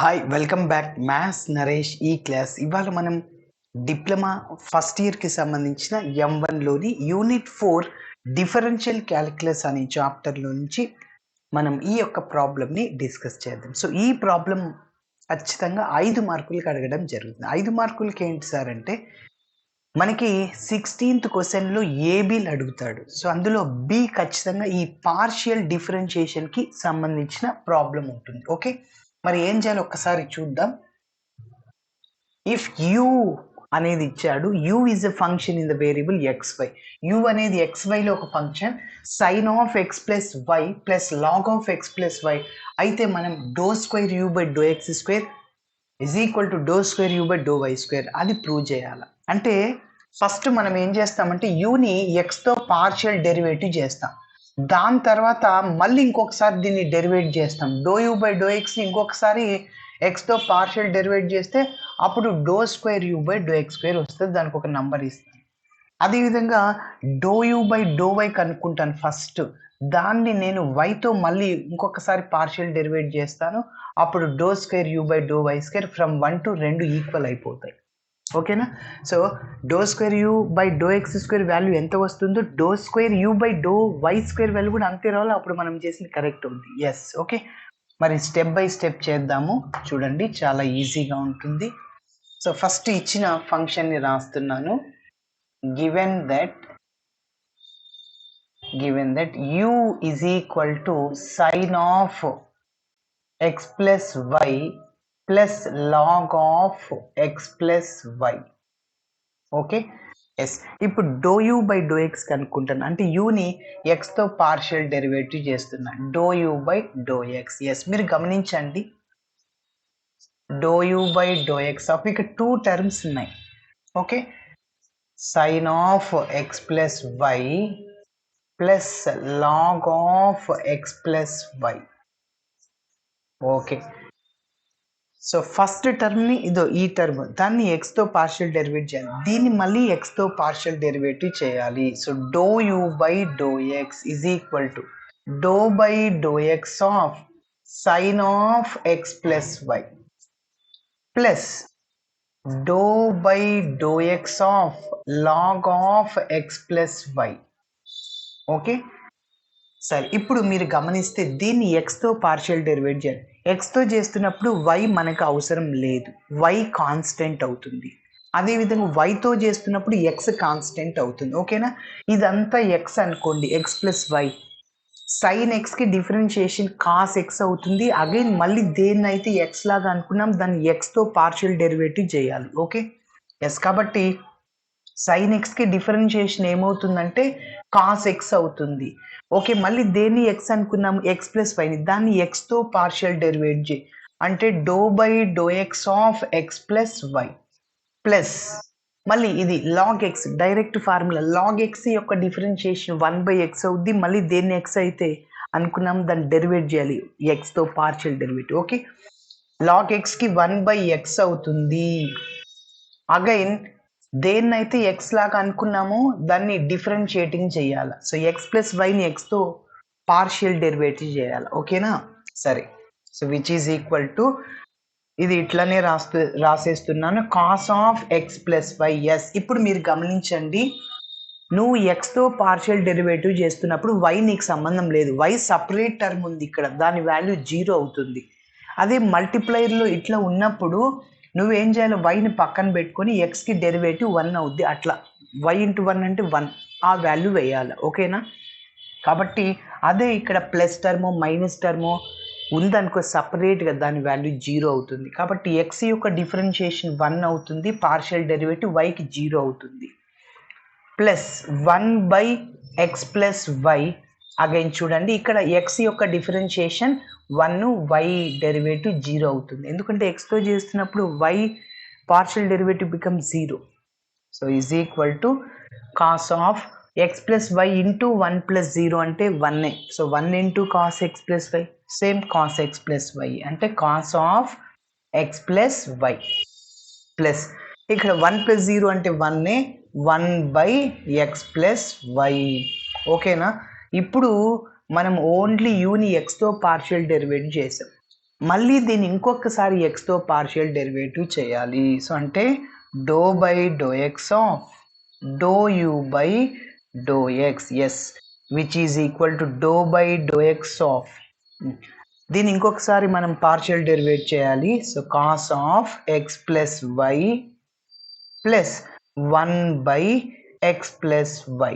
Hi welcome back maths Naresh ఈ class. ఇవాళ మనం డిప్లొమా ఫస్ట్ ఇయర్కి సంబంధించిన M1లోని యూనిట్ 4 డిఫరెన్షియల్ క్యాలిక్యులస్ అనే చాప్టర్లో నుంచి మనం ఈ యొక్క ప్రాబ్లమ్ని డిస్కస్ చేద్దాం. సో ఈ ప్రాబ్లం ఖచ్చితంగా 5 మార్కులకి అడగడం జరుగుతుంది. 5 మార్కులకి ఏంటి సార్ అంటే మనకి 16th క్వశ్చన్లో ఏబీలు అడుగుతాడు. సో అందులో బి ఖచ్చితంగా ఈ పార్షియల్ డిఫరెన్షియేషన్కి సంబంధించిన ప్రాబ్లం ఉంటుంది. ఓకే, మరి ఏం చేయాలి ఒక్కసారి చూద్దాం. ఇఫ్ యూ అనేది ఇచ్చాడు, U is a function in the variable xy. U అనేది xyలో ఒక function, sine of x plus why plus log of x plus Y అయితే మనం do square you by do X square is equal to do square you by do why square అది prove చేయాలి. అంటే first మనం ఏం చేస్తామంటే యూని ఎక్స్తో partial derivative చేస్తాం, దాని తర్వాత మళ్ళీ ఇంకొకసారి దీన్ని డెరివేట్ చేస్తాం. డో యూ బై డో ఎక్స్ని ఇంకొకసారి ఎక్స్తో పార్షియల్ డెరివేట్ చేస్తే అప్పుడు do square you by do X square వస్తుంది, దానికి ఒక నంబర్ ఇస్తాం. అదేవిధంగా do you by do y కనుక్కుంటాను ఫస్ట్, దాన్ని నేను వైతో మళ్ళీ ఇంకొకసారి పార్షియల్ డెరివేట్ చేస్తాను, అప్పుడు do square you by do why square from 1 to 2 equal అయిపోతాయి. ఓకేనా? So do square you by do X square value ఎంత వస్తుందో do square you by do why square value కూడా అంతే రావాలి, అప్పుడు మనం చేసింది కరెక్ట్ అవుతుంది. Yes, okay. మరి స్టెప్ బై స్టెప్ చేద్దాము, చూడండి చాలా ఈజీగా ఉంటుంది. సో ఫస్ట్ ఇచ్చిన ఫంక్షన్ని రాస్తున్నాను. Given that u is equal to sin of x plus y plus log of x plus y. Okay, yes. ఇప్పుడు do you by do x కనుక్కుంటాను, అంటే యూని ఎక్స్తో పార్షియల్ డెరివేటివ్ చేస్తున్నా, do you by do X. Yes, మీరు గమనించండి, do you by do X of ఇక్కడ 2 terms ఉన్నాయి. Okay, sine of X plus why plus log of X plus why. Okay, so first టర్మ్ని ఇదో ఈ టర్మ్, దాన్ని ఎక్స్తో పార్షియల్ డెరివేట్ చేయాలి, దీన్ని మళ్ళీ ఎక్స్తో పార్షియల్ డెరివేటివ్ చేయాలి. So do you by do X is equal to do by do X of sine of X plus why plus do by do X of log of X plus why. Okay, సరే. ఇప్పుడు మీరు గమనిస్తే దీన్ని ఎక్స్తో partial derivate చేయాలి, ఎక్స్తో చేస్తున్నప్పుడు why మనకు అవసరం లేదు, వై కాన్స్టెంట్ అవుతుంది. అదేవిధంగా వైతో చేస్తున్నప్పుడు ఎక్స్ కాన్స్టెంట్ అవుతుంది. ఓకేనా? ఇదంతా ఎక్స్ అనుకోండి, ఎక్స్ ప్లస్ వై, సైన్ ఎక్స్కి డిఫరెన్షియేషన్ కాస్ ఎక్స్ అవుతుంది. అగైన్ మళ్ళీ దేన్నైతే ఎక్స్ లాగా అనుకున్నాం దాన్ని ఎక్స్తో పార్షియల్ డెరివేటివ్ చేయాలి. Okay, yes. కాబట్టి సైన్ ఎక్స్కి డిఫరెన్షియేషన్ ఏమవుతుందంటే కాస్ ఎక్స్ అవుతుంది. ఓకే, మళ్ళీ దేన్ని ఎక్స్ అనుకున్నాము, ఎక్స్ ప్లస్ వైని, దాన్ని ఎక్స్తో పార్షియల్ డెరివేట్ చేయి, అంటే do by do X of X plus why plus మళ్ళీ ఇది log X, direct formula, log X యొక్క డిఫరెన్షియేషన్ 1/x అవుద్ది, మళ్ళీ దేన్ని ఎక్స్ అయితే అనుకున్నాం దాన్ని డెరివేట్ చేయాలి ఎక్స్తో పార్షియల్ డెరివేటివ్. ఓకే, లాగ్ ఎక్స్కి 1/x అవుతుంది. అగైన్ దేన్నైతే ఎక్స్ లాగా అనుకున్నామో దాన్ని డిఫరెన్షియేటింగ్ చేయాలి, సో ఎక్స్ ప్లస్ వైని ఎక్స్తో పార్షియల్ డెరివేటివ్ చేయాలి. ఓకేనా? సరే, so which is equal to ఇది ఇట్లానే రాసేస్తున్నాను, cos of X plus y. Yes, ఇప్పుడు మీరు గమనించండి, నువ్వు ఎక్స్తో పార్షియల్ డెరివేటివ్ చేస్తున్నప్పుడు వై నీకు సంబంధం లేదు, వై సపరేట్ టర్మ్ ఉంది ఇక్కడ, దాని వాల్యూ 0 అవుతుంది. అదే మల్టిప్లైర్లో ఇట్లా ఉన్నప్పుడు నువ్వేం చేయాలి, వైని పక్కన పెట్టుకొని ఎక్స్కి డెరివేటివ్ 1 అవుద్ది, అట్లా వై ఇంటూ 1 అంటే 1, ఆ వాల్యూ వేయాలి. ఓకేనా? కాబట్టి అదే ఇక్కడ ప్లస్ టర్మో మైనస్ టర్మో ఉందనుకో సపరేట్గా, దాని వాల్యూ 0 అవుతుంది. కాబట్టి ఎక్స్ యొక్క డిఫరెన్షియేషన్ 1 అవుతుంది, పార్షియల్ డెరివేటివ్ వైకి 0 అవుతుంది, plus 1/x plus y. Again చూడండి, ఇక్కడ ఎక్స్ యొక్క డిఫరెన్షియేషన్ 1, వై డెరివేటివ్ 0 అవుతుంది, ఎందుకంటే ఎక్స్తో చేస్తున్నప్పుడు y partial derivative become 0. So is equal to cos of X plus y into 1 plus 0 అంటే 1. So 1 into cos x plus y, same cos x plus y అంటే cos of X plus why plus ఇక్కడ 1 plus 0 అంటే 1, 1/x plus why. ఓకేనా? ఇప్పుడు మనం only యూని ఎక్స్తో partial derivative చేసాం, మళ్ళీ దీన్ని ఇంకొకసారి ఎక్స్తో పార్షియల్ డెరివేటివ్ చేయాలి. సో అంటే do by do X of do you by do X as which is equal to do by do X of దీన్ని ఇంకొకసారి మనం పార్షియల్ డెరివేట్ చేయాలి. So cos of X plus why plus 1 by X plus why.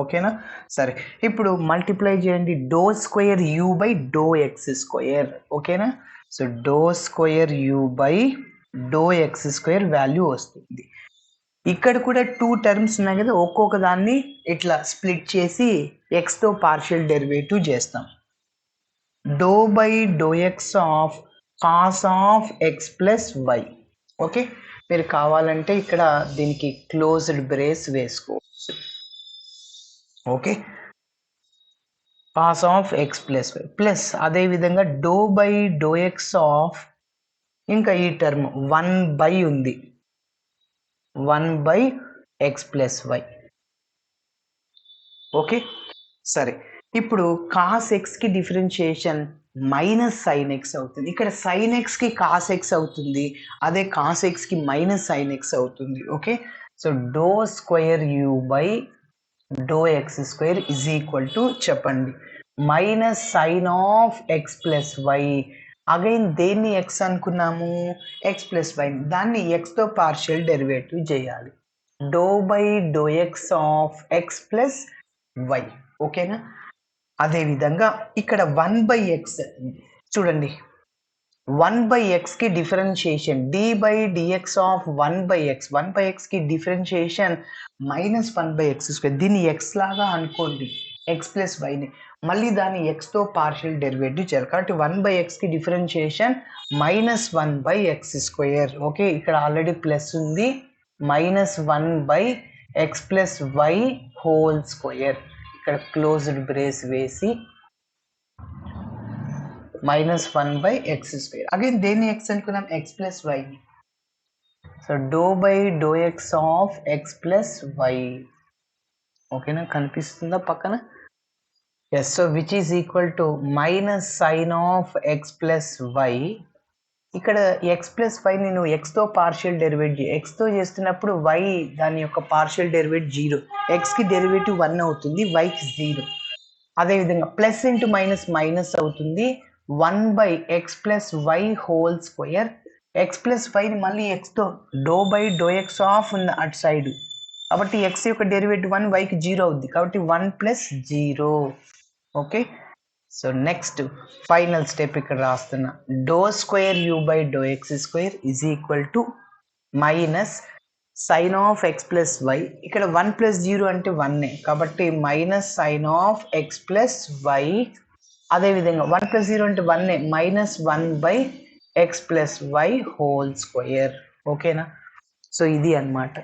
ఓకేనా? సరే, ఇప్పుడు multiply చేయండి do square you by do X square. ఓకేనా? So do square you by do X square value వస్తుంది. ఇక్కడ కూడా 2 టర్మ్స్ ఉన్నాయి కదా, ఒక్కొక్క దాన్ని ఇట్లా స్ప్లిట్ చేసి ఎక్స్తో పార్షియల్ డెరివేటివ్ చేస్తాం. Do by do X of cos of X plus why. Okay, మీరు కావాలంటే ఇక్కడ దీనికి క్లోజ్డ్ బ్రేస్ వేసుకోవచ్చు. Okay, cos of X plus why plus అదేవిధంగా do by do X of ఇంకా ఈ టర్మ్ 1 బై ఉంది 1 by X plus why. Okay, సరే, ఇప్పుడు కాస్ ఎక్స్కి డిఫరెన్షియేషన్ మైనస్ సైన్ ఎక్స్ అవుతుంది. ఇక్కడ సైన్ ఎక్స్కి కాస్ ఎక్స్ అవుతుంది, అదే కాస్ ఎక్స్కి మైనస్ సైన్ ఎక్స్ అవుతుంది. Okay, so do square you by do X square is equal to చెప్పండి minus sine of X plus y. Again దేన్ని ఎక్స్ అనుకున్నాము, ఎక్స్ ప్లస్ వై, దాన్ని ఎక్స్తో పార్షియల్ డెరివేటివ్ చేయాలి. Do by do X of X plus why. ఓకేనా? అదేవిధంగా ఇక్కడ 1 by x చూడండి, 1 బై ఎక్స్కి differentiation d by d x of 1 by x. 1 by ఎక్స్కి differentiation minus 1 by x square. దీన్ని ఎక్స్ లాగా అనుకోండి, ఎక్స్ ప్లస్ వైని, మళ్ళీ దాన్ని ఎక్స్తో పార్షియల్ డెరివేటివ్ చేయాలి. కాబట్టి 1 బై ఎక్స్కి differentiation minus 1 by x square. Okay, ఇక్కడ ఆల్రెడీ ప్లస్ ఉంది, minus 1 by X plus why whole square. ఇక్కడ క్లోజ్డ్ బ్రేస్ వేసి minus 1 by x square. Again దేన్ని ఎక్స్ అనుకున్నాం, ఎక్స్ ప్లస్ వైని. So do by do X of X plus why. ఓకేనా? కనిపిస్తుందా పక్కన? Yes. So which is equal to minus sine of X plus why. ఇక్కడ x plus వైని నువ్వు ఎక్స్తో పార్షియల్ డెరివేటివ్, ఎక్స్తో చేస్తున్నప్పుడు వై దాని యొక్క పార్షియల్ డెరివేటివ్ 0, ఎక్స్కి డెరివేటివ్ 1 అవుతుంది, వైకి 0. అదేవిధంగా ప్లస్ ఇంటూ మైనస్ మైనస్ అవుతుంది, 1 by X plus why whole square. X plus వైని మళ్ళీ ఎక్స్తో do by do X of ఉంది అటు సైడ్, కాబట్టి ఎక్స్ యొక్క డెరివేటివ్ 1, వైకి 0 అవుద్ది, కాబట్టి 1 plus 0. Okay, so next final step ఇక్కడ రాస్తున్నా, do square you by do X square is equal to minus sine of X plus why. ఇక్కడ 1 ప్లస్ 0 అంటే 1, కాబట్టి minus sine of X plus Y. అదేవిధంగా 1 plus 0 అంటే 1, minus 1 by X plus why whole square. ఓకేనా? So ఇది అన్నమాట.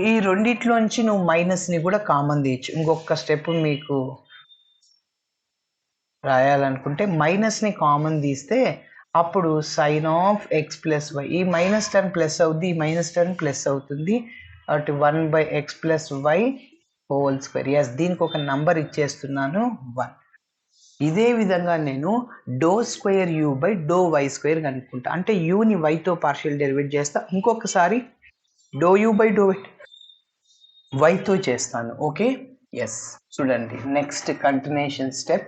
ఈ రెండిట్లోంచి నువ్వు మైనస్ని కూడా కామన్ తీయచ్చు. ఇంకొక స్టెప్ మీకు రాయాలనుకుంటే మైనస్ని కామన్ తీస్తే అప్పుడు sine of X plus y, ఈ మైనస్ టర్మ్ ప్లస్ అవుద్ది, ఈ మైనస్ టర్మ్ ప్లస్ అవుతుంది, అటు 1 by X plus why whole square. Yes, దీనికి ఒక నంబర్ ఇచ్చేస్తున్నాను 1. ఇదే విధంగా నేను do square you by do why square కనుక్కుంటా, అంటే యూని వైతో పార్షియల్ డెరివేట్ చేస్తా, ఇంకొకసారి డో యూ బై డో వైతో చేస్తాను. Okay, yes. చూడండి next continuation step.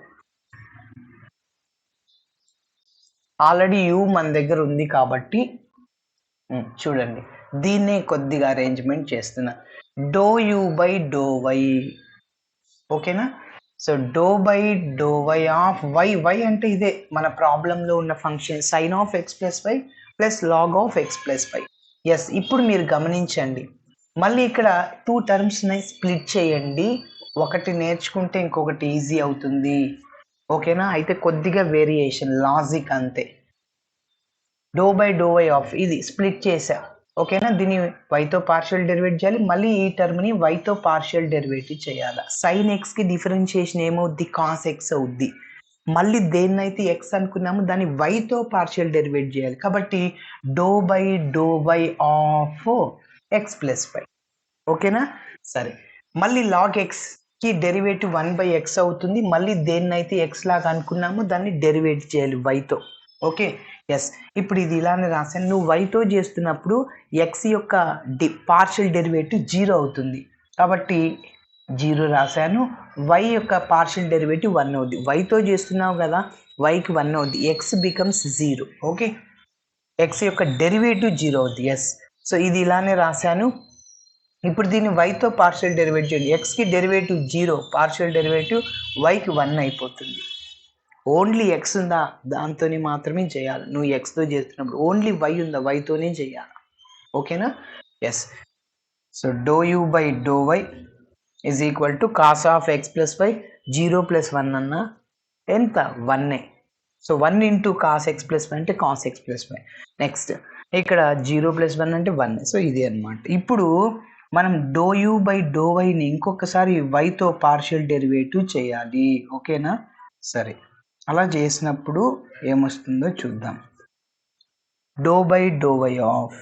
Already u మన దగ్గర ఉంది కాబట్టి చూడండి దీన్నే కొద్దిగా అరేంజ్మెంట్ చేస్తున్నా, do you by do y. ఓకేనా? So do by do why of y. Y అంటే ఇదే మన ప్రాబ్లంలో ఉన్న function sine of X plus why plus log of X plus y. Yes, ఇప్పుడు మీరు గమనించండి, మళ్ళీ ఇక్కడ 2 టర్మ్స్ని స్ప్లిట్ చేయండి, ఒకటి నేర్చుకుంటే ఇంకొకటి ఈజీ అవుతుంది. ఓకేనా? అయితే కొద్దిగా వేరియేషన్ లాజిక్ అంతే. Do by do why of ఇది స్ప్లిట్ చేసా. ఓకేనా? దీన్ని వైతో పార్షియల్ డెరివేట్ చేయాలి, మళ్ళీ ఈ టర్మ్ని వైతో పార్షియల్ డెరివేటివ్ చేయాలి. సైన్ ఎక్స్కి డిఫరెన్షియేషన్ ఏమవుద్ది, కాస్ ఎక్స్ అవుద్ది. మళ్ళీ దేన్నైతే ఎక్స్ అనుకున్నాము దాన్ని వైతో పార్షియల్ డెరివేట్ చేయాలి, కాబట్టి do by do why of X plus why. ఓకేనా? సరే, మళ్ళీ లాగ్ ఎక్స్ కి డెరివేటివ్ 1/x అవుతుంది. మళ్ళీ దేన్నైతే ఎక్స్ లాగా అనుకున్నామో దాన్ని డెరివేట్ చేయాలి వైతో. Okay, yes. ఇప్పుడు ఇది ఇలానే రాశాను. నువ్వు వైతో చేస్తున్నప్పుడు ఎక్స్ యొక్క పార్షియల్ డెరివేటివ్ 0 అవుతుంది. కాబట్టి 0 రాశాను. వై యొక్క పార్షియల్ డెరివేటివ్ 1 అవుద్ది. వైతో చేస్తున్నావు కదా, వైకి 1 అవుద్ది. X becomes 0. ఓకే, ఎక్స్ యొక్క డెరివేటివ్ 0 అవుద్ది. ఎస్. సో ఇది ఇలానే రాశాను. ఇప్పుడు దీన్ని వైతో పార్షియల్ డెరివేటివ్ చేయండి. ఎక్స్కి డెరివేటివ్ 0, పార్షియల్ డెరివేటివ్ వైకి 1 అయిపోతుంది. ఓన్లీ ఎక్స్ ఉందా దాంతోనే మాత్రమే చేయాలి. నువ్వు ఎక్స్తో చేస్తున్నప్పుడు ఓన్లీ వై ఉందా వైతోనే చేయాలి. ఓకేనా? Yes. So do you by do y is equal to cos of X plus y. 0 + 1 అన్న ఎంత 1. So 1 into cos x plus y అంటే cos x plus y. Next ఇక్కడ 0 + 1 అంటే 1. సో ఇది అనమాట. ఇప్పుడు మనం డో యూ బై డో వైని ఇంకొకసారి వైతో పార్షియల్ డెరివేటివ్ చేయాలి. ఓకేనా? సరే, అలా చేసినప్పుడు ఏమొస్తుందో చూద్దాం. Doe by do why of,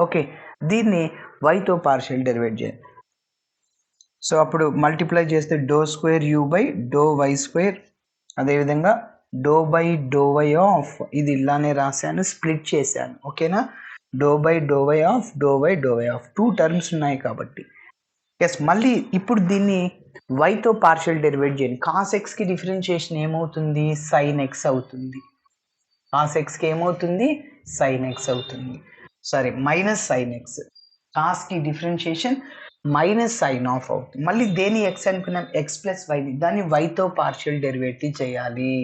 okay, దీన్ని వైతో పార్షియల్ డెరివేట్ చేయాలి. సో అప్పుడు మల్టిప్లై చేస్తే doe square you by do why square, అదేవిధంగా do by do why of, ఇది ఇలానే రాశాను, స్ప్లిట్ చేశాను. ఓకేనా? Doe by do why of doe by do why of 2 terms ఉన్నాయి కాబట్టి. ఎస్. మళ్ళీ ఇప్పుడు దీన్ని వైతో పార్షియల్ డెరివేట్ చేయండి. కాస్ ఎక్స్కి డిఫరెన్షియేషన్ ఏమవుతుంది? సైన్ ఎక్స్ అవుతుంది. కాస్ ఎక్స్కి ఏమవుతుంది? సైన్ ఎక్స్ అవుతుంది. Sorry, minus sine x. కాస్కి డిఫరెన్షియేషన్ మైనస్ సైన్ ఆఫ్ అవుతుంది. మళ్ళీ దేని ఎక్స్ అనుకున్నాం? ఎక్స్ ప్లస్ వైని, దాన్ని వైతో పార్షియల్ డెరివేటివ్ చేయాలి.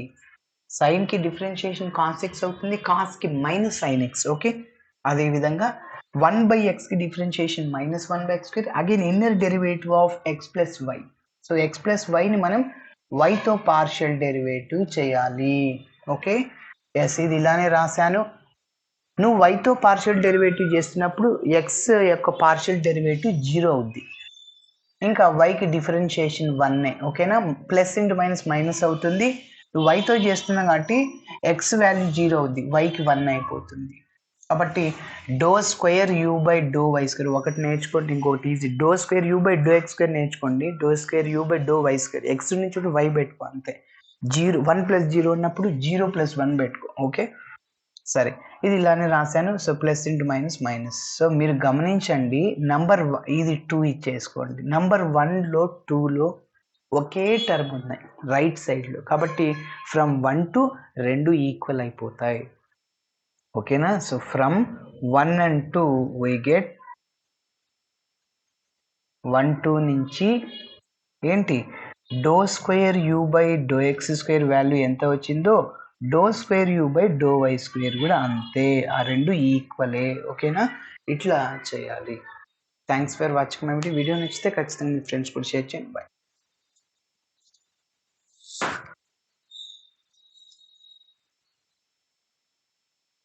సైన్కి డిఫరెన్షియేషన్ కాస్ ఎక్స్ అవుతుంది, కాస్కి మైనస్ సైన్ ఎక్స్. ఓకే, అదేవిధంగా 1/xకి differentiation -1/x². Again inner derivative of X plus y. So x plus వైని మనం వైతో పార్షియల్ డెరివేటివ్ చేయాలి. Okay, yes. ఇది ఇలానే రాశాను. నువ్వు వైతో పార్షియల్ డెరివేటివ్ చేస్తున్నప్పుడు ఎక్స్ యొక్క పార్షియల్ డెరివేటివ్ 0 అవుద్ది. ఇంకా వైకి డిఫరెన్షియేషన్ 1. ఓకేనా? ప్లస్ ఇంటూ మైనస్ మైనస్ అవుతుంది. నువ్వు వైతో చేస్తున్నావు కాబట్టి ఎక్స్ వాల్యూ 0 అవుద్ది, వైకి 1 అయిపోతుంది. కాబట్టి doe square you by do why square ఒకటి నేర్చుకోండి, ఇంకోటి easy. Doe square you by do X square నేర్చుకోండి. Doe square you by do why square, x నుంచి వై పెట్టుకో అంతే. 1 + 0 ఉన్నప్పుడు 0 + 1 పెట్టుకో. ఓకే, సరే, ఇది ఇలానే రాశాను. So plus into minus minus. So మీరు గమనించండి, నంబర్ ఇది 2 ఇచ్చేసుకోండి. నంబర్ 1లో 2లో ఒకే టర్మ్ ఉన్నాయి రైట్ సైడ్లో, కాబట్టి ఫ్రమ్ 1 to 2 ఈక్వల్ అయిపోతాయి. ఓకేనా? So from 1 and 2 we get 1 2 నుంచి ఏంటి do square you by do X square value ఎంత వచ్చిందో do square you by do why square కూడా అంతే. ఆ రెండు ఈక్వలే. ఓకేనా? ఇట్లా చేయాలి. Thanks for watching my video. నచ్చితే ఖచ్చితంగా మీ ఫ్రెండ్స్ కూడా షేర్ చేయండి. బాయ్.